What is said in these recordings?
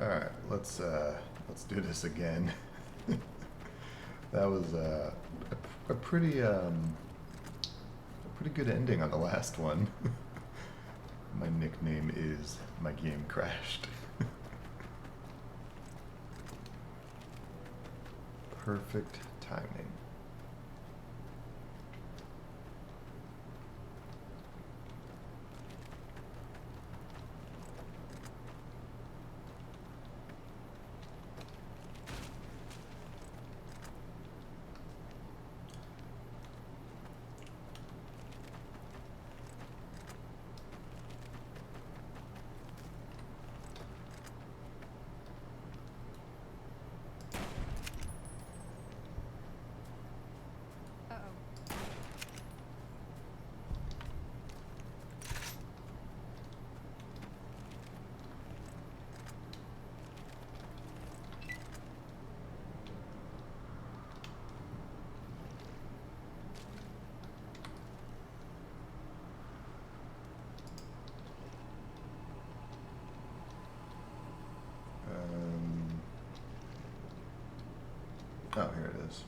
Alright, let's do this again. That was a pretty good ending on the last one. My nickname is My Game Crashed. Perfect timing. Oh, here it is.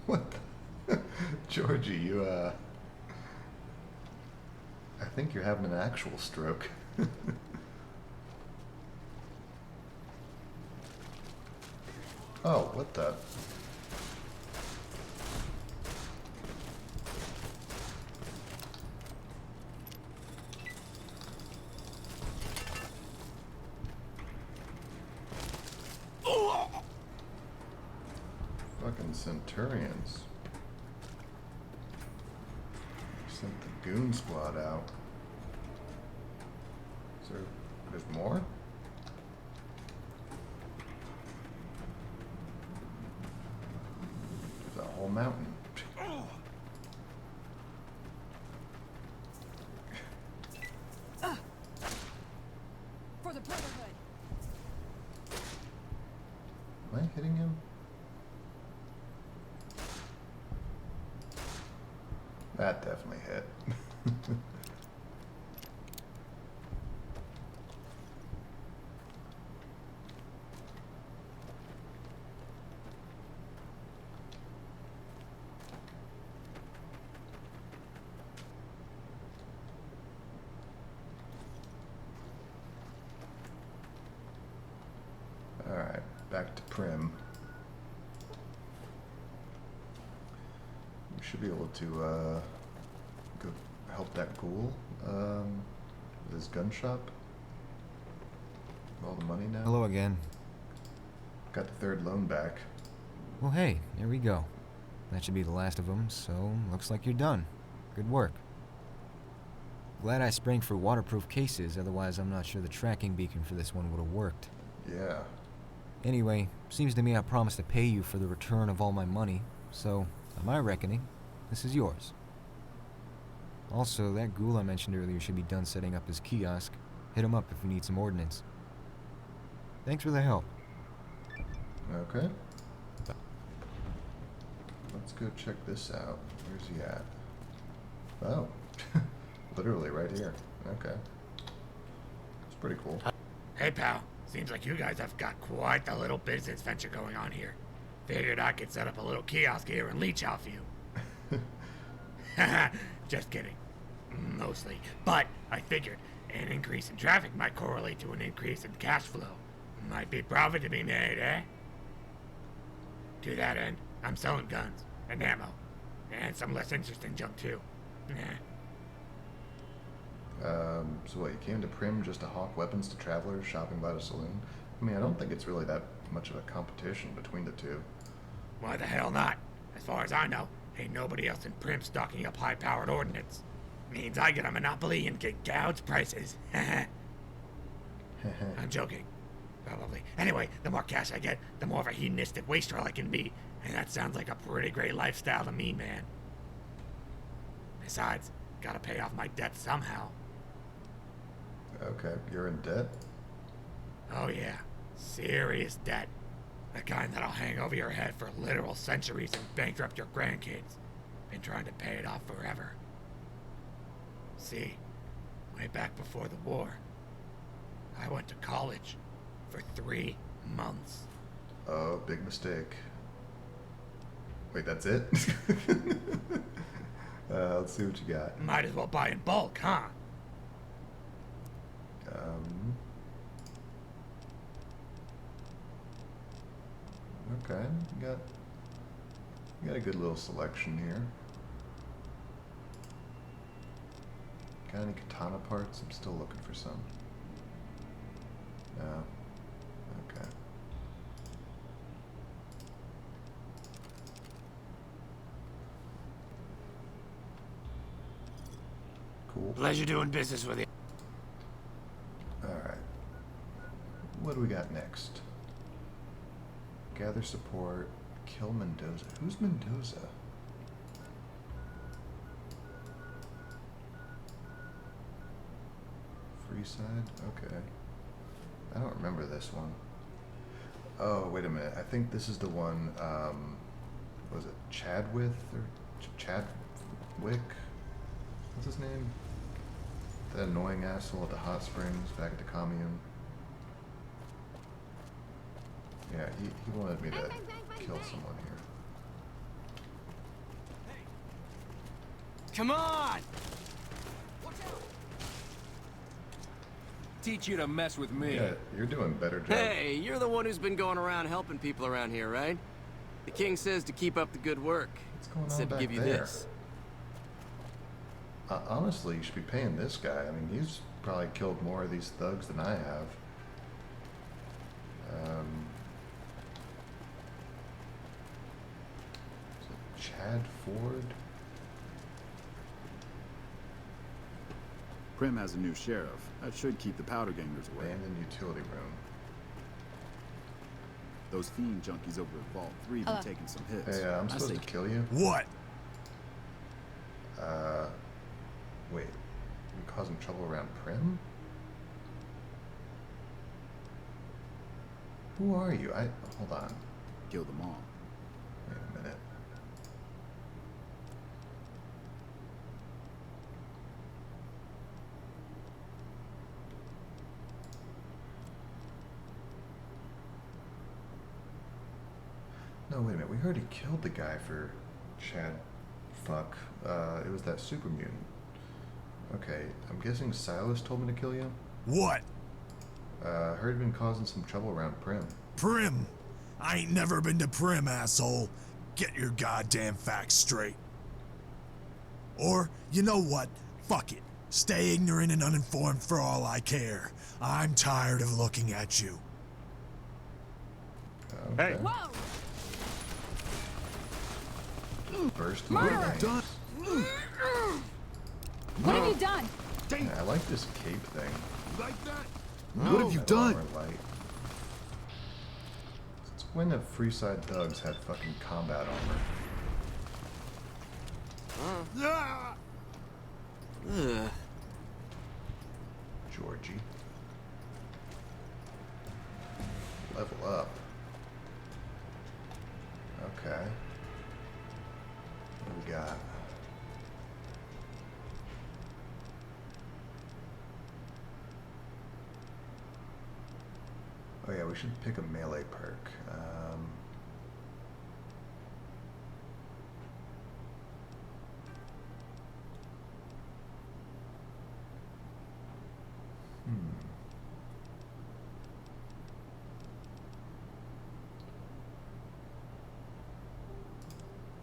What the? Georgie, I think you're having an actual stroke. Oh, what the? Fucking Centurions. Sent the goon squad out. Is there, there's more? There's a whole mountain. For the Brotherhood. Am I hitting him? That definitely hit. Alright, back to Prim. We should be able to go help that ghoul with his gun shop. All the money now. Hello again. Got the third loan back. Well, hey, here we go. That should be the last of them, so looks like you're done. Good work. Glad I sprang for waterproof cases, otherwise I'm not sure the tracking beacon for this one would have worked. Yeah. Anyway, seems to me I promised to pay you for the return of all my money, so, by my reckoning, this is yours. Also, that ghoul I mentioned earlier should be done setting up his kiosk. Hit him up if you need some ordnance. Thanks for the help. Okay. Let's go check this out. Where's he at? Oh. Literally right here. Okay. It's pretty cool. Hey, pal. Seems like you guys have got quite the little business venture going on here. Figured I could set up a little kiosk here in Leech out for you. Just kidding. Mostly. But I figured an increase in traffic might correlate to an increase in cash flow. Might be profit to be made, eh? To that end, I'm selling guns and ammo. And some less interesting junk, too. So what, you came to Prim just to hawk weapons to travelers shopping by the saloon? I mean, I don't think it's really that much of a competition between the two. Why the hell not? As far as I know, ain't nobody else in Prim stocking up high-powered ordnance. Means I get a monopoly and get gouged prices. I'm joking. Probably. Anyway, the more cash I get, the more of a hedonistic wastrel I can be. And that sounds like a pretty great lifestyle to me, man. Besides, gotta pay off my debt somehow. Okay, you're in debt? Oh yeah, serious debt. The kind that'll hang over your head for literal centuries and bankrupt your grandkids. Been trying to pay it off forever. See, way back before the war, I went to college for 3 months. Oh, big mistake. Wait, that's it? Let's see what you got. Might as well buy in bulk, huh? Okay, you got a good little selection here. Got any katana parts? I'm still looking for some. No. Okay. Cool. Pleasure doing business with you. Alright. What do we got next? Gather support. Kill Mendoza. Who's Mendoza? Freeside? Okay. I don't remember this one. Oh, wait a minute. I think this is the one, was it Chadwith or Chadwick? What's his name? That annoying asshole at the hot springs back at the commune. Yeah, he wanted me to kill someone here. Come on! Teach you to mess with me. Yeah, you're doing a better job. Hey, you're the one who's been going around helping people around here, right? The king says to keep up the good work. What's going on Said to back give you there? this. Honestly, you should be paying this guy. I mean, he's probably killed more of these thugs than I have. Is it Chad Ford? Prim has a new sheriff. That should keep the powder gangers away. Abandoned utility room. Those fiend junkies over at Vault 3 been taking some hits. Hey, I'm I supposed say to kill you? What? Wait. You causing trouble around Prim? Who are you? Hold on. kill them all. Wait a minute. No, wait a minute. We already killed the guy for Chad. Fuck. It was that super mutant. Okay, I'm guessing Silas told me to kill you? What? Heard you've been causing some trouble around Prim. Prim? I ain't never been to Prim, asshole. Get your goddamn facts straight. Or, you know what? Fuck it. Stay ignorant and uninformed for all I care. I'm tired of looking at you. Okay. Whoa! Burst Murderer! Done. What have you done? Yeah, I like this cape thing. Like that? No, What have you that done? armor light. Since when have Freeside thugs had fucking combat armor? Ah! Ugh. Georgie. Level up. Okay. What do we got? Oh yeah, we should pick a melee perk.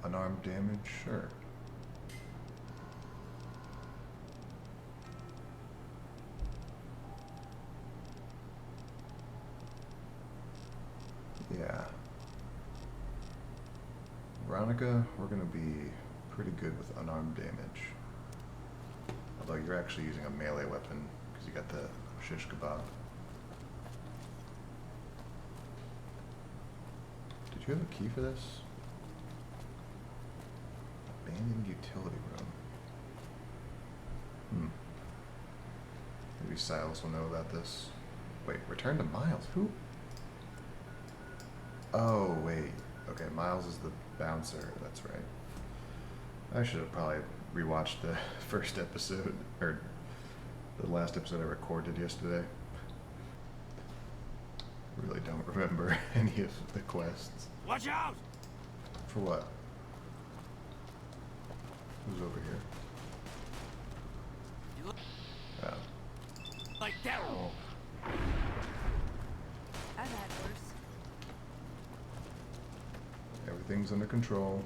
Unarmed damage, sure. Yeah. Veronica, we're gonna be pretty good with unarmed damage. Although you're actually using a melee weapon, because you got the shish kebab. Did you have a key for this? Abandoned utility room. Maybe Silas will know about this. Wait, return to Miles? Who? Oh, wait. Okay, Miles is the bouncer. That's right. I should have probably rewatched the first episode, or the last episode I recorded yesterday. really don't remember any of the quests. Watch out! For what? Who's over here? You look Oh. like that. Oh. I've had worse. Everything's under control.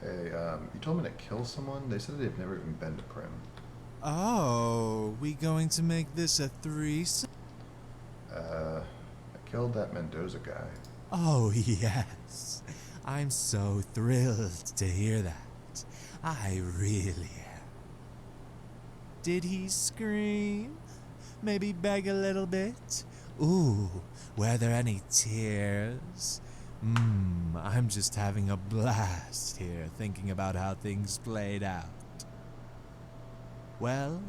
Hey, you told me to kill someone? They said they've never even been to Prim. Oh, we going to make this a threesome? I killed that Mendoza guy. Oh, yes. I'm so thrilled to hear that. I really am. Did he scream? Maybe beg a little bit? Ooh, were there any tears? I'm just having a blast here thinking about how things played out. Well,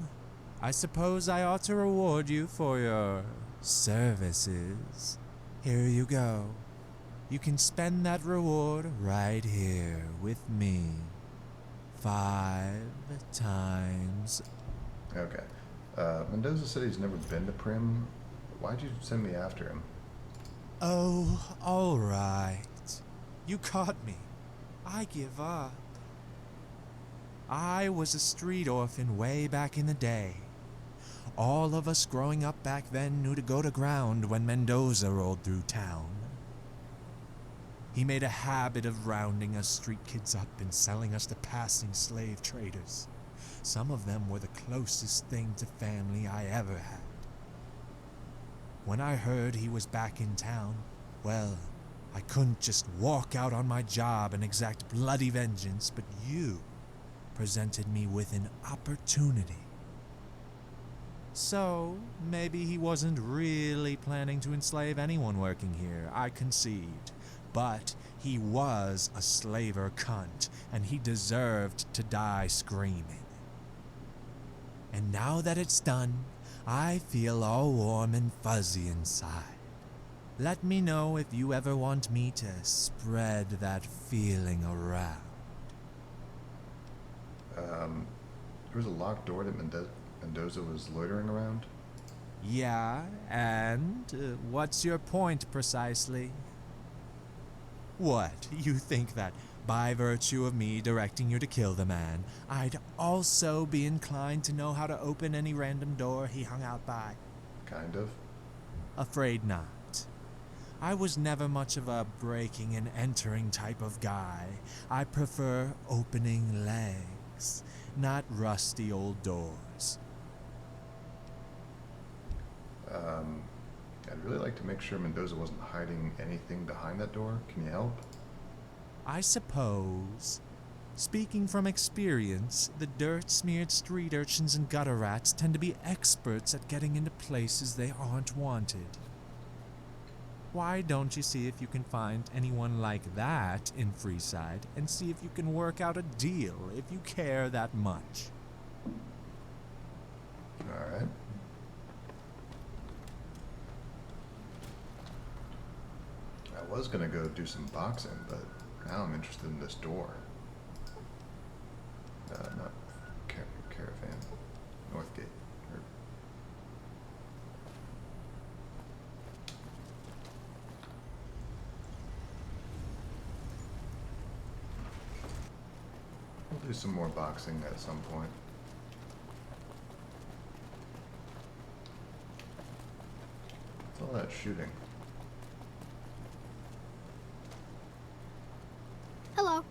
I suppose I ought to reward you for your services. Here you go. You can spend that reward right here with me. 5 times. Okay. Mendoza said he's never been to Prim. Why'd you send me after him? Oh, all right. You caught me. I give up. I was a street orphan way back in the day. All of us growing up back then knew to go to ground when Mendoza rolled through town. He made a habit of rounding us street kids up and selling us to passing slave traders. Some of them were the closest thing to family I ever had. When I heard he was back in town, well, I couldn't just walk out on my job and exact bloody vengeance, but you presented me with an opportunity. So, maybe he wasn't really planning to enslave anyone working here, I concede. But he was a slaver cunt, and he deserved to die screaming. And now that it's done, I feel all warm and fuzzy inside. Let me know if you ever want me to spread that feeling around. There was a locked door that Mendoza was loitering around. Yeah, and what's your point precisely? What, you think that by virtue of me directing you to kill the man, I'd also be inclined to know how to open any random door he hung out by? Kind of. Afraid not. I was never much of a breaking and entering type of guy. I prefer opening legs, not rusty old doors. I'd really like to make sure Mendoza wasn't hiding anything behind that door. Can you help? I suppose. Speaking from experience, the dirt-smeared street urchins and gutter rats tend to be experts at getting into places they aren't wanted. Why don't you see if you can find anyone like that in Freeside and see if you can work out a deal if you care that much? Alright. I was gonna go do some boxing, but now I'm interested in this door. Not Caravan. Northgate. We'll do some more boxing at some point. What's all that shooting? Hello.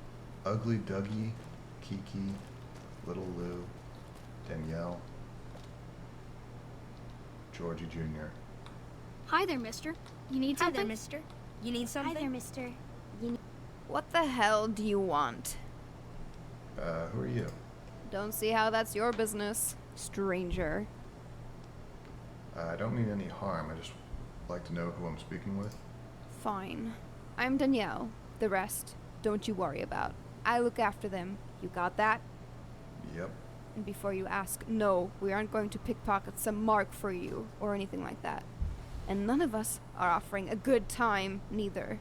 Ugly Dougie, Kiki, Little Lou, Danielle, Georgie Jr. Hi there, mister. You need Hi something? there, mister. You need something? Hi there, mister. What the hell do you want? Who are you? Don't see how that's your business, stranger. I don't mean any harm, I just like to know who I'm speaking with. Fine. I'm Danielle. The rest, don't you worry about. I look after them. You got that? Yep. And before you ask, no, we aren't going to pickpocket some mark for you, or anything like that. And none of us are offering a good time, neither.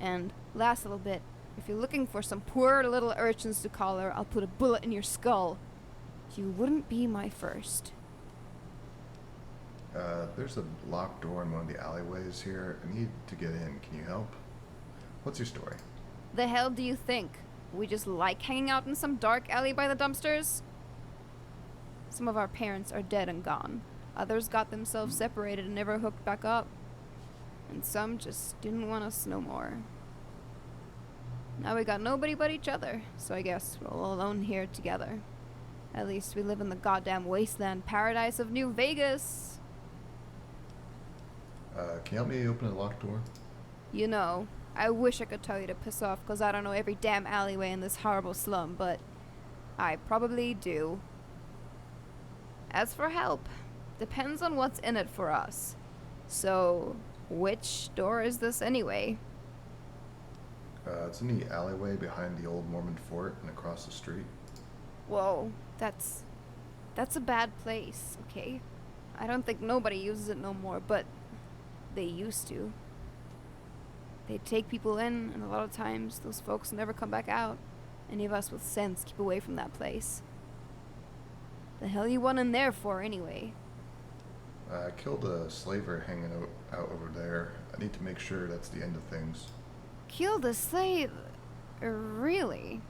And last little bit, If you're looking for some poor little urchins to collar, I'll put a bullet in your skull. You wouldn't be my first. There's a locked door in one of the alleyways here. I need to get in. Can you help? What's your story? The hell do you think? We just like hanging out in some dark alley by the dumpsters? Some of our parents are dead and gone. Others got themselves separated and never hooked back up. And some just didn't want us no more. Now we got nobody but each other, so I guess we're all alone here together. At least we live in the goddamn wasteland paradise of New Vegas. Can you help me open a locked door? You know, I wish I could tell you to piss off, 'cause I don't know every damn alleyway in this horrible slum, but I probably do. As for help, depends on what's in it for us. So, which door is this anyway? It's in the alleyway behind the old Mormon fort and across the street. Whoa, that's a bad place, okay? I don't think nobody uses it no more, but they used to. They take people in, and a lot of times those folks never come back out. Any of us with sense keep away from that place. The hell you want in there for, anyway? I killed a slaver hanging out over there. I need to make sure that's the end of things. Killed a slave? Really?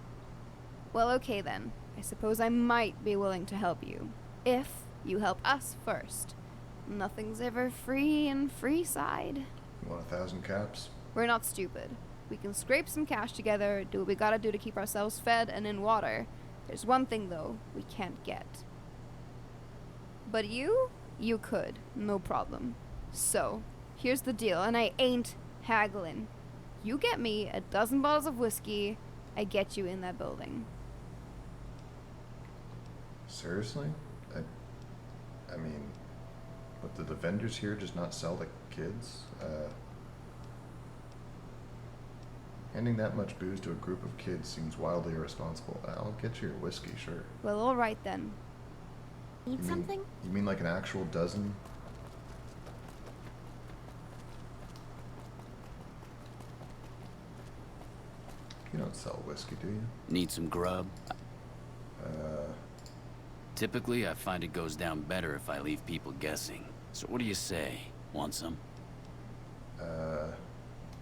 Well, okay then. I suppose I might be willing to help you. If you help us first. Nothing's ever free in free side. You want 1,000 caps? We're not stupid. We can scrape some cash together, do what we gotta do to keep ourselves fed and in water. There's one thing, though, we can't get. But you could, no problem. So, here's the deal, and I ain't haggling. You get me a dozen bottles of whiskey, I get you in that building. Seriously? I mean, what, did the vendors here just not sell to kids? Handing that much booze to a group of kids seems wildly irresponsible. I'll get you your whiskey, sure. Well, alright then. Need something? You mean like an actual dozen? You don't sell whiskey, do you? Need some grub? Typically, I find it goes down better if I leave people guessing. So what do you say? Want some? Where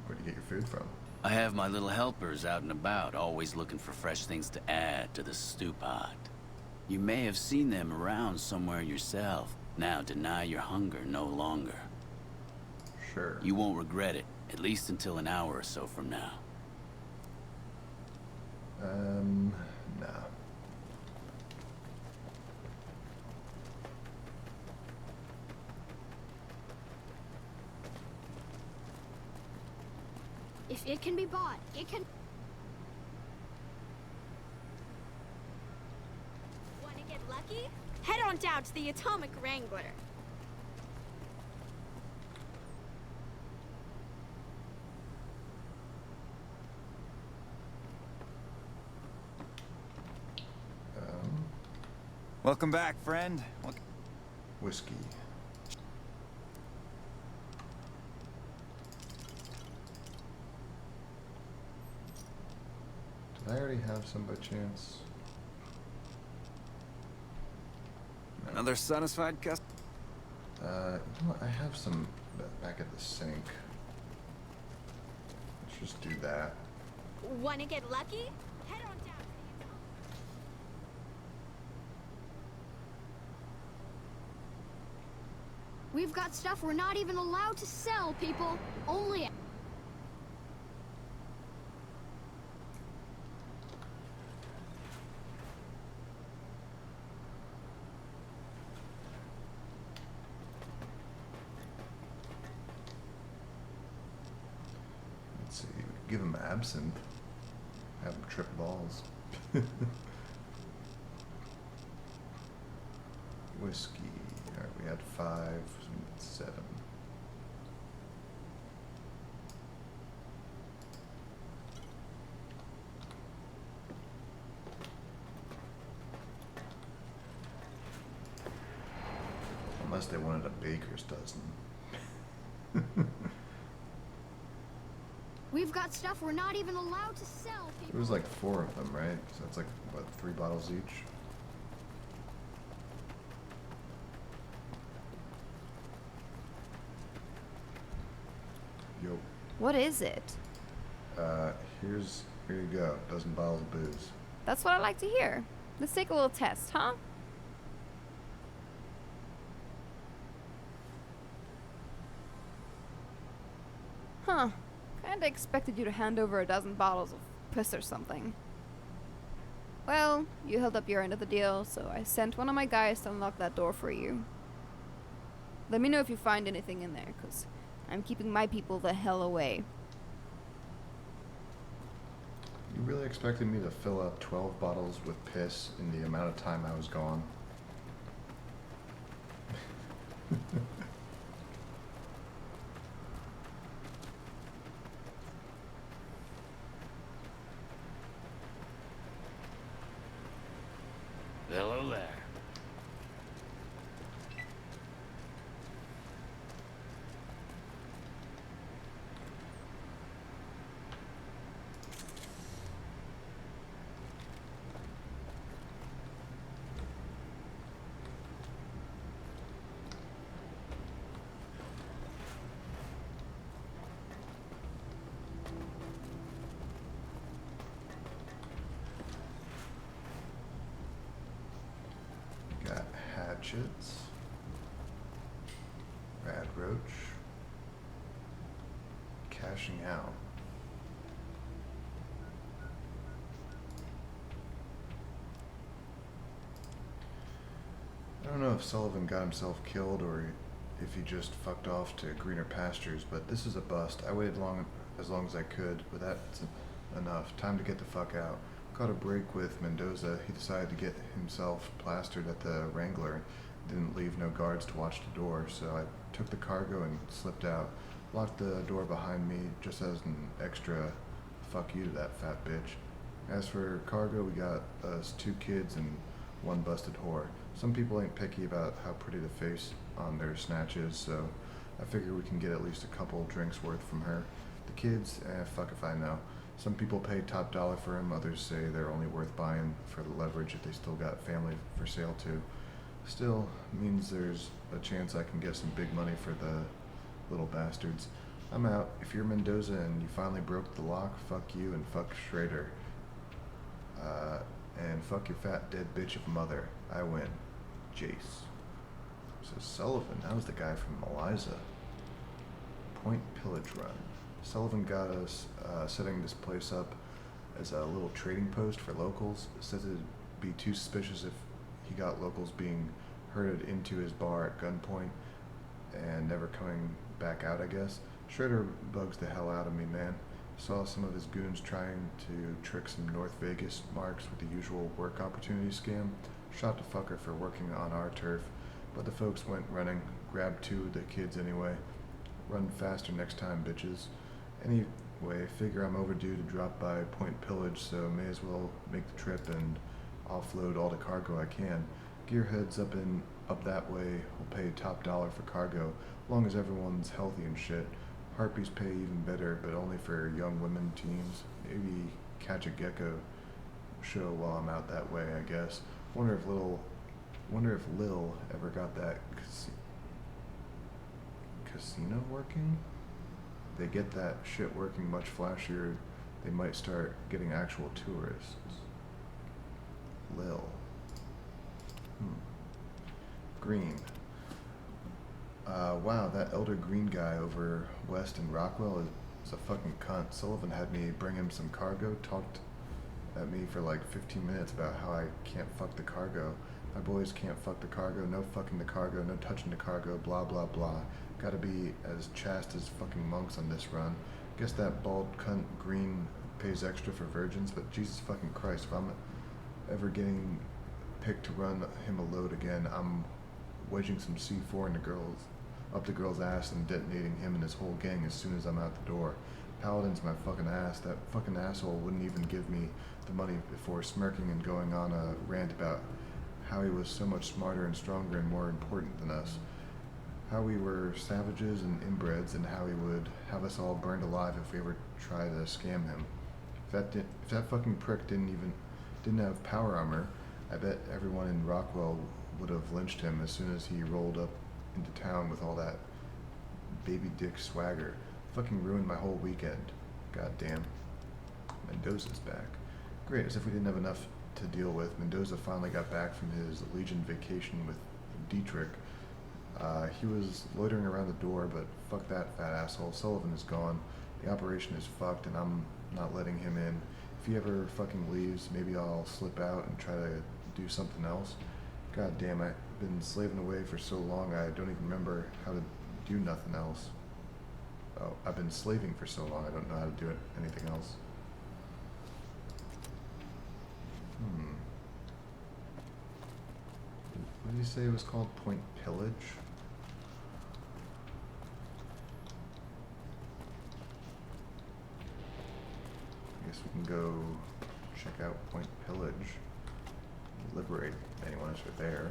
do you get your food from? I have my little helpers out and about, always looking for fresh things to add to the stew pot. You may have seen them around somewhere yourself. Now deny your hunger no longer. Sure. You won't regret it, at least until an hour or so from now. No. If it can be bought, it can... Want to get lucky? Head on down to the Atomic Wrangler. Welcome back, friend. Whiskey. Did I already have some by chance? No. Another satisfied customer? You know what? I have some back at the sink. Let's just do that. Want to get lucky? Head on down. We've got stuff we're not even allowed to sell, people. Only... Let's see. We could give him absinthe. Have him trip balls. Whiskey. Alright, we had 5, so we need 7. Unless they wanted a baker's dozen. We've got stuff we're not even allowed to sell, people. It was like 4 of them, right? So that's like, what, 3 bottles each? Yo. What is it? Here you go. Dozen bottles of booze. That's what I like to hear. Let's take a little test, huh? Huh. Kinda expected you to hand over a dozen bottles of piss or something. Well, you held up your end of the deal, so I sent one of my guys to unlock that door for you. Let me know if you find anything in there, 'cause I'm keeping my people the hell away. You really expected me to fill up 12 bottles with piss in the amount of time I was gone? Hello there. Got hatchets. Rad roach. Cashing out. I don't know if Sullivan got himself killed or if he just fucked off to greener pastures, but this is a bust. I waited as long as I could, but that's enough. Time to get the fuck out. Caught a break with Mendoza. He decided to get himself plastered at the Wrangler. Didn't leave no guards to watch the door, so I took the cargo and slipped out. Locked the door behind me just as an extra fuck you to that fat bitch. As for cargo, we got us 2 kids and 1 busted whore. Some people ain't picky about how pretty the face on their snatches, so I figure we can get at least a couple drinks worth from her. The kids, fuck if I know. Some people pay top dollar for them, others say they're only worth buying for the leverage if they still got family for sale too. Still, means there's a chance I can get some big money for the little bastards. I'm out. If you're Mendoza and you finally broke the lock, fuck you and fuck Schrader. And fuck your fat dead bitch of a mother. I win. Jace. So Sullivan, that was the guy from Eliza. Point Pillage Run. Sullivan got us setting this place up as a little trading post for locals. Says it'd be too suspicious if he got locals being herded into his bar at gunpoint and never coming back out, I guess. Schroeder bugs the hell out of me, man. Saw some of his goons trying to trick some North Vegas marks with the usual work opportunity scam. Shot the fucker for working on our turf, but the folks went running. Grabbed 2 of the kids anyway. Run faster next time, bitches. Anyway, figure I'm overdue to drop by Point Pillage, so may as well make the trip and offload all the cargo I can. Gearheads up that way will pay top dollar for cargo, long as everyone's healthy and shit. Harpies pay even better, but only for young women teams. Maybe catch a gecko show while I'm out that way, I guess. Wonder if Lil ever got that casino working? They get that shit working much flashier, they might start getting actual tourists. Lil. Green. Wow, that Elder Green guy over west in Rockwell is a fucking cunt. Sullivan had me bring him some cargo, talked at me for like 15 minutes about how I can't fuck the cargo. My boys can't fuck the cargo, no fucking the cargo, no touching the cargo, blah blah blah. Gotta be as chaste as fucking monks on this run. Guess that bald cunt Green pays extra for virgins, but Jesus fucking Christ, if I'm ever getting picked to run him a load again, I'm wedging some C4 in up the girl's ass and detonating him and his whole gang as soon as I'm out the door. Paladin's my fucking ass. That fucking asshole wouldn't even give me the money before smirking and going on a rant about how he was so much smarter and stronger and more important than us. how we were savages and inbreds, and how he would have us all burned alive if we ever tried to scam him. If that fucking prick didn't have power armor, I bet everyone in Rockwell would have lynched him as soon as he rolled up into town with all that baby dick swagger. Fucking ruined my whole weekend. God damn. Mendoza's back. Great, as if we didn't have enough to deal with. Mendoza finally got back from his Legion vacation with Dietrich. He was loitering around the door, but fuck that fat asshole. Sullivan is gone. The operation is fucked, and I'm not letting him in. If he ever fucking leaves, maybe I'll slip out and try to do something else. God damn, I've been slaving away for so long I don't even remember how to do nothing else. Oh, I've been slaving for so long I don't know how to do anything else. What did you say it was called? Point Pillage? I guess we can go check out Point Pillage. Liberate anyone as we're there.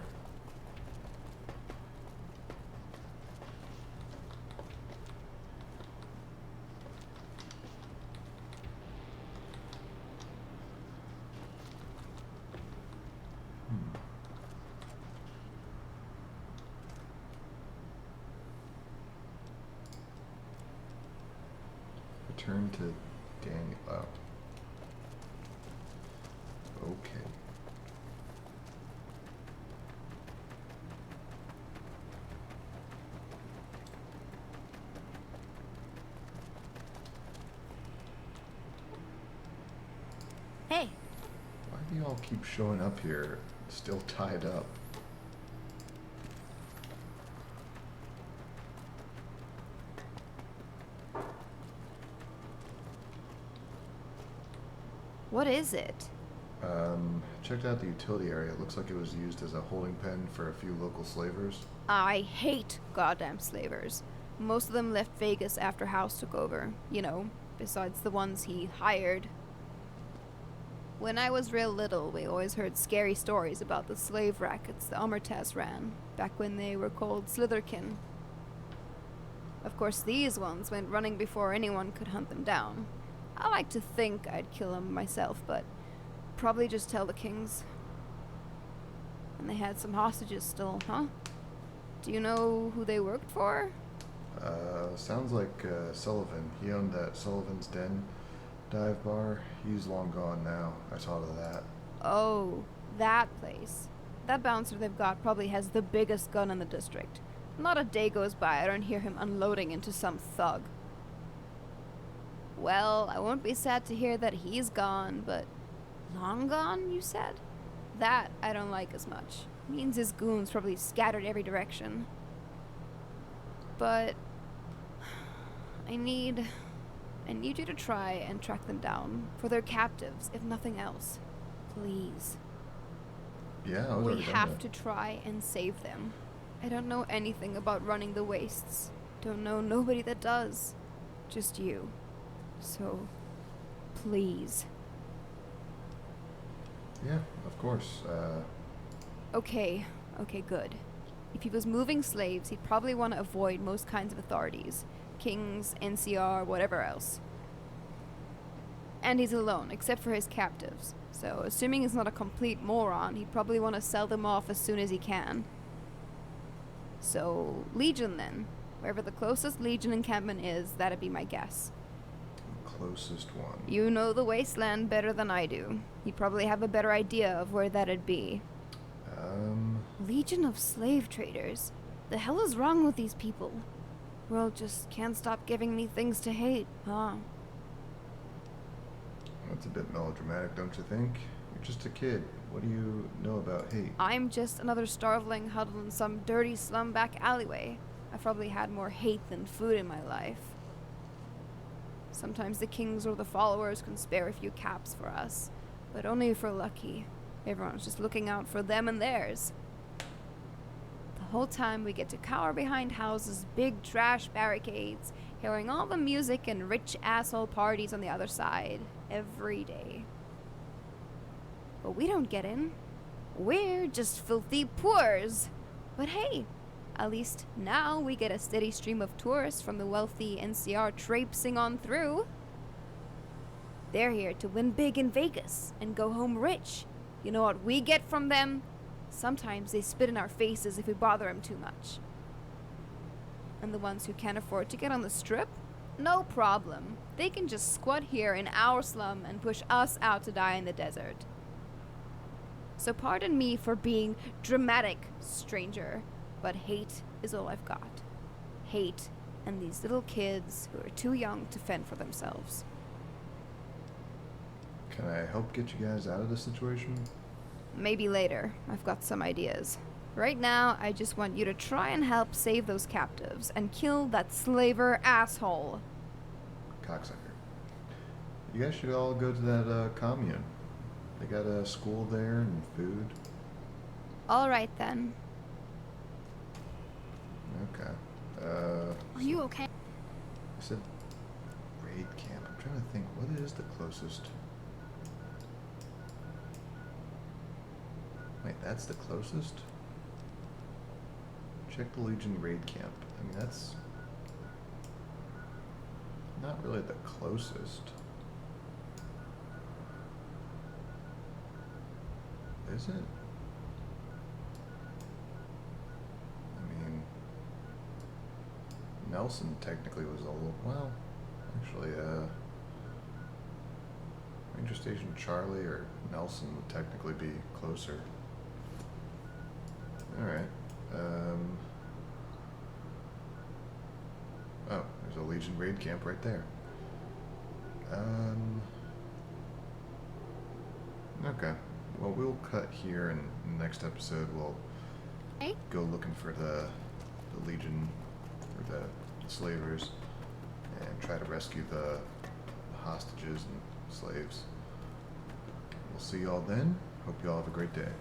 Return to Daniel. Oh. Okay. Hey. Why do y'all keep showing up here, still tied up? What is it? Checked out the utility area. It looks like it was used as a holding pen for a few local slavers. I hate goddamn slavers. Most of them left Vegas after House took over, you know, besides the ones he hired. When I was real little, we always heard scary stories about the slave rackets the Omertas ran, back when they were called Slitherkin. Of course, these ones went running before anyone could hunt them down. I like to think I'd kill them myself, but probably just tell the kings. And they had some hostages still, huh? Do you know who they worked for? Sounds like Sullivan. He owned that Sullivan's Den dive bar. He's long gone now. I saw to that. Oh, that place. That bouncer they've got probably has the biggest gun in the district. Not a day goes by I don't hear him unloading into some thug. Well, I won't be sad to hear that he's gone, but long gone, you said? That I don't like as much. Means his goons probably scattered every direction. But I need you to try and track them down for their captives, if nothing else. Please. Yeah, we have to try and save them. I don't know anything about running the wastes. Don't know nobody that does. Just you. So, please. Yeah, of course. Okay, good. If he was moving slaves, he'd probably want to avoid most kinds of authorities. Kings, NCR, whatever else. And he's alone, except for his captives. So, assuming he's not a complete moron, he'd probably want to sell them off as soon as he can. So, Legion then. Wherever the closest Legion encampment is, that'd be my guess. Closest one. You know the wasteland better than I do. You'd probably have a better idea of where that'd be. Legion of slave traders. The hell is wrong with these people? World just can't stop giving me things to hate, huh? That's a bit melodramatic, don't you think? You're just a kid. What do you know about hate? I'm just another starveling huddled in some dirty slum back alleyway. I've probably had more hate than food in my life. Sometimes the kings or the followers can spare a few caps for us, but only if we're lucky. Everyone's just looking out for them and theirs. The whole time we get to cower behind houses, big trash barricades, hearing all the music and rich asshole parties on the other side, every day. But we don't get in. We're just filthy poors. But hey, At least now we get a steady stream of tourists from the wealthy NCR traipsing on through. They're here to win big in Vegas and go home rich. You know what we get from them? Sometimes they spit in our faces if we bother them too much. And the ones who can't afford to get on the strip? No problem. They can just squat here in our slum and push us out to die in the desert. So pardon me for being dramatic, stranger, but hate is all I've got. Hate and these little kids who are too young to fend for themselves. Can I help get you guys out of this situation? Maybe later. I've got some ideas. Right now, I just want you to try and help save those captives and kill that slaver asshole. Cocksucker. You guys should all go to that commune. They got a school there and food. All right then. Okay. Are you okay? I said raid camp. I'm trying to think, what is the closest? Wait, that's the closest? Check the Legion raid camp. I mean, that's not really the closest. Is it? I mean, Nelson technically was a little, well, actually, Ranger Station Charlie or Nelson would technically be closer. Alright, oh, there's a Legion raid camp right there. Okay. Well, we'll cut here, and in the next episode we'll go looking for the Legion, or the slavers, and try to rescue the hostages and slaves. We'll see y'all then. Hope y'all have a great day.